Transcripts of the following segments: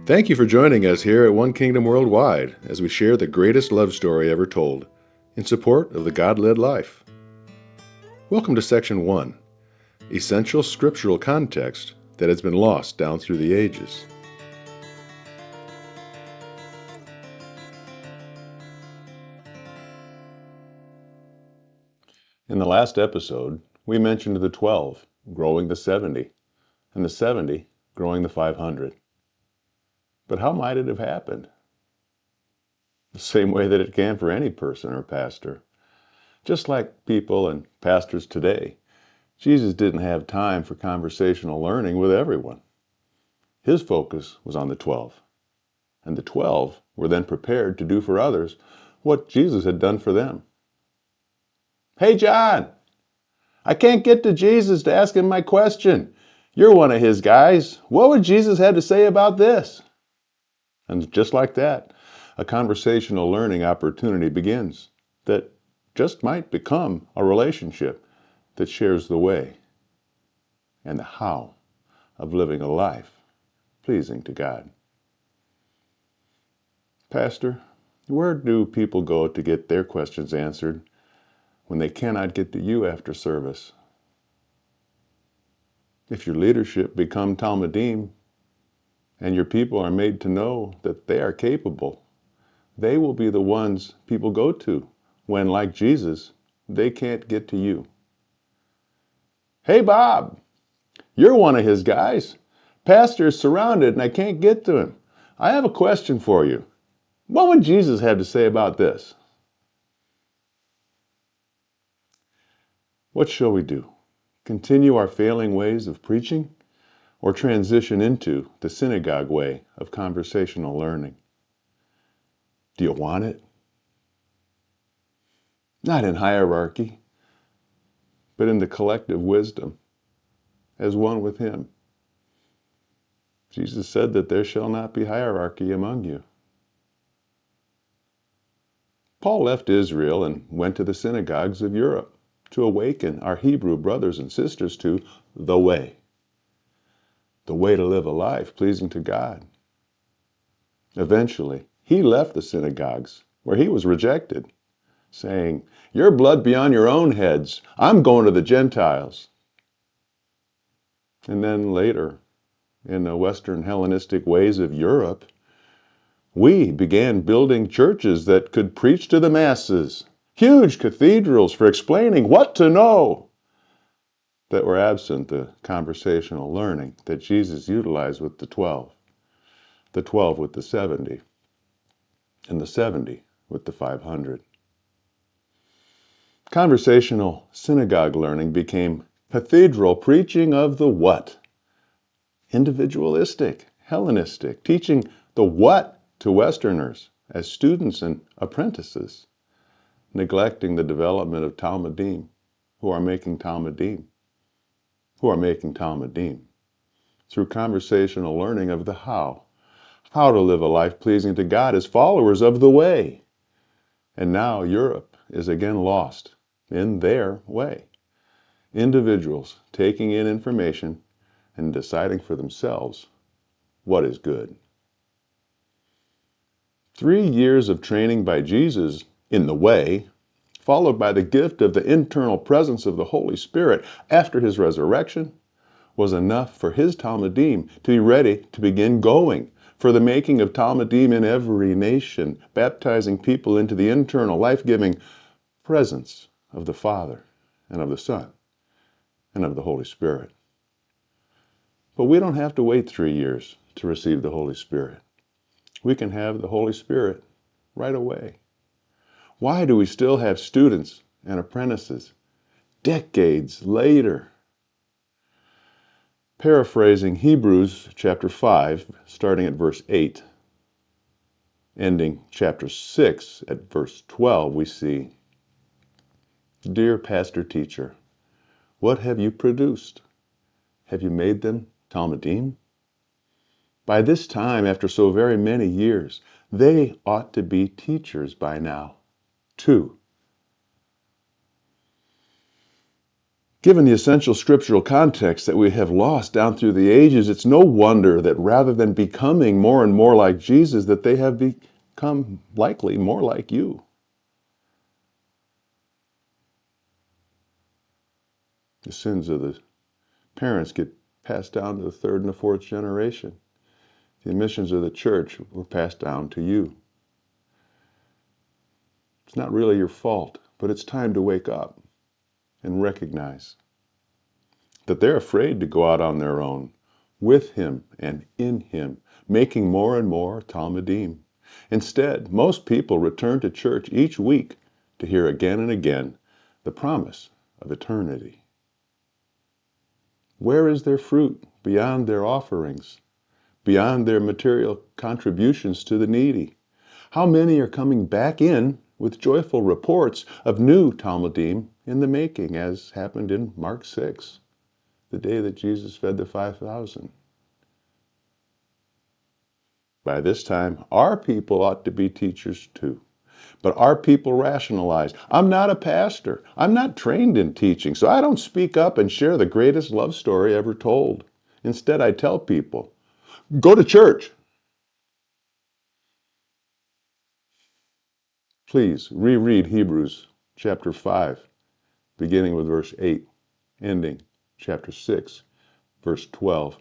Thank you for joining us here at One Kingdom Worldwide as we share the greatest love story ever told in support of the God-led life. Welcome to Section 1, Essential Scriptural Context that has been lost down through the ages. In the last episode, we mentioned the 12 growing the 70, and the 70 growing the 500. But how might it have happened? The same way that it can for any person or pastor. Just like people and pastors today, Jesus didn't have time for conversational learning with everyone. His focus was on the 12, and the 12 were then prepared to do for others what Jesus had done for them. Hey, John, I can't get to Jesus to ask him my question. You're one of his guys. What would Jesus have to say about this? And just like that, a conversational learning opportunity begins that just might become a relationship that shares the way and the how of living a life pleasing to God. Pastor, where do people go to get their questions answered when they cannot get to you after service? If your leadership become Talmudim and your people are made to know that they are capable, they will be the ones people go to when, like Jesus, they can't get to you. Hey, Bob, you're one of his guys. Pastor is surrounded and I can't get to him. I have a question for you. What would Jesus have to say about this? What shall we do? Continue our failing ways of preaching or transition into the synagogue way of conversational learning? Do you want it? Not in hierarchy, but in the collective wisdom as one with him. Jesus said that there shall not be hierarchy among you. Paul left Israel and went to the synagogues of Europe to awaken our Hebrew brothers and sisters to the way to live a life pleasing to God. Eventually, he left the synagogues where he was rejected, saying, "Your blood be on your own heads. I'm going to the Gentiles." And then later, in the Western Hellenistic ways of Europe, we began building churches that could preach to the masses, huge cathedrals for explaining what to know, that were absent the conversational learning that Jesus utilized with the 12 with the 70, and the 70 with the 500. Conversational synagogue learning became cathedral preaching of the what? Individualistic, Hellenistic, teaching the what to Westerners as students and apprentices, neglecting the development of Talmudim who are making Talmudim through conversational learning of the how to live a life pleasing to God as followers of the way. And now Europe is again lost in their way. Individuals taking in information and deciding for themselves what is good. 3 years of training by Jesus in the way, followed by the gift of the internal presence of the Holy Spirit after his resurrection, was enough for his Talmudim to be ready to begin going for the making of Talmudim in every nation, baptizing people into the internal life-giving presence of the Father and of the Son and of the Holy Spirit. But we don't have to wait 3 years to receive the Holy Spirit. We can have the Holy Spirit right away. Why do we still have students and apprentices decades later? Paraphrasing Hebrews chapter 5, starting at verse 8, ending chapter 6 at verse 12, we see, "Dear pastor teacher, what have you produced? Have you made them Talmudim? By this time, after so very many years, they ought to be teachers by now, too." Given the essential scriptural context that we have lost down through the ages, it's no wonder that rather than becoming more and more like Jesus, that they have become likely more like you. The sins of the parents get passed down to the third and the fourth generation. The omissions of the church were passed down to you. It's not really your fault, but it's time to wake up and recognize that they're afraid to go out on their own, with him and in him, making more and more Talmudim. Instead, most people return to church each week to hear again and again the promise of eternity. Where is their fruit beyond their offerings, beyond their material contributions to the needy? How many are coming back in with joyful reports of new Talmudim in the making, as happened in Mark 6, the day that Jesus fed the 5,000? By this time, our people ought to be teachers too. But our people rationalize, I'm not a pastor. I'm not trained in teaching, so I don't speak up and share the greatest love story ever told. Instead, I tell people, go to church. Please reread Hebrews chapter 5, beginning with verse 8, ending chapter 6, verse 12.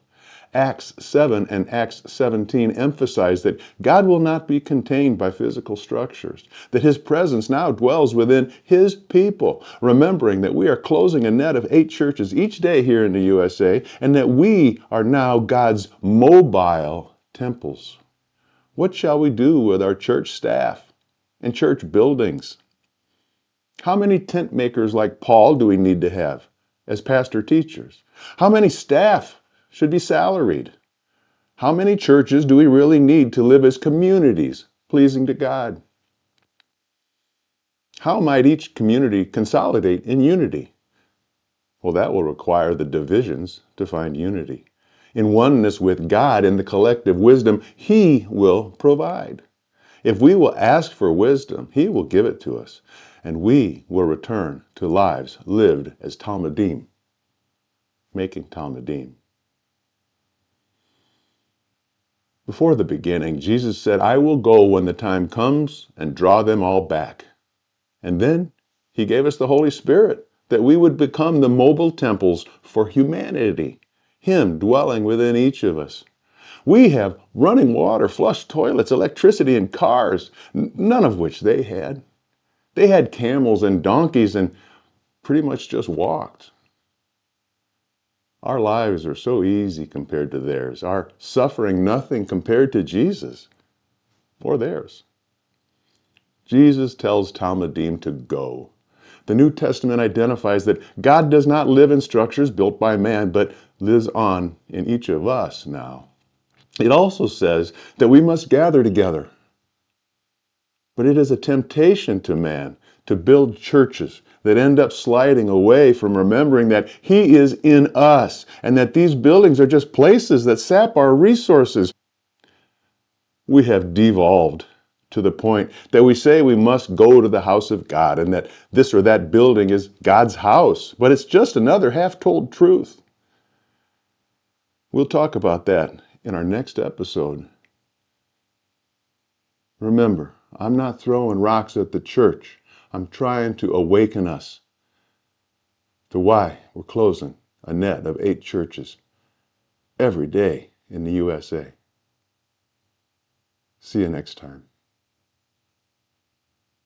Acts 7 and Acts 17 emphasize that God will not be contained by physical structures, that his presence now dwells within his people, remembering that we are closing a net of 8 churches each day here in the USA, and that we are now God's mobile temples. What shall we do with our church staff and church buildings? How many tent makers like Paul do we need to have as pastor teachers? How many staff should be salaried? How many churches do we really need to live as communities pleasing to God? How might each community consolidate in unity? Well, that will require the divisions to find unity. In oneness with God and the collective wisdom he will provide. If we will ask for wisdom, he will give it to us, and we will return to lives lived as Talmudim, making Talmudim. Before the beginning, Jesus said, I will go when the time comes and draw them all back. And then he gave us the Holy Spirit, that we would become the mobile temples for humanity, him dwelling within each of us. We have running water, flush toilets, electricity, and cars, none of which they had. They had camels and donkeys and pretty much just walked. Our lives are so easy compared to theirs, our suffering nothing compared to Jesus or theirs. Jesus tells Talmudim to go. The New Testament identifies that God does not live in structures built by man, but lives on in each of us now. It also says that we must gather together. But it is a temptation to man to build churches that end up sliding away from remembering that he is in us and that these buildings are just places that sap our resources. We have devolved to the point that we say we must go to the house of God and that this or that building is God's house, but it's just another half-told truth. We'll talk about that in our next episode. Remember, I'm not throwing rocks at the church. I'm trying to awaken us to why we're closing a net of 8 churches every day in the USA. See you next time.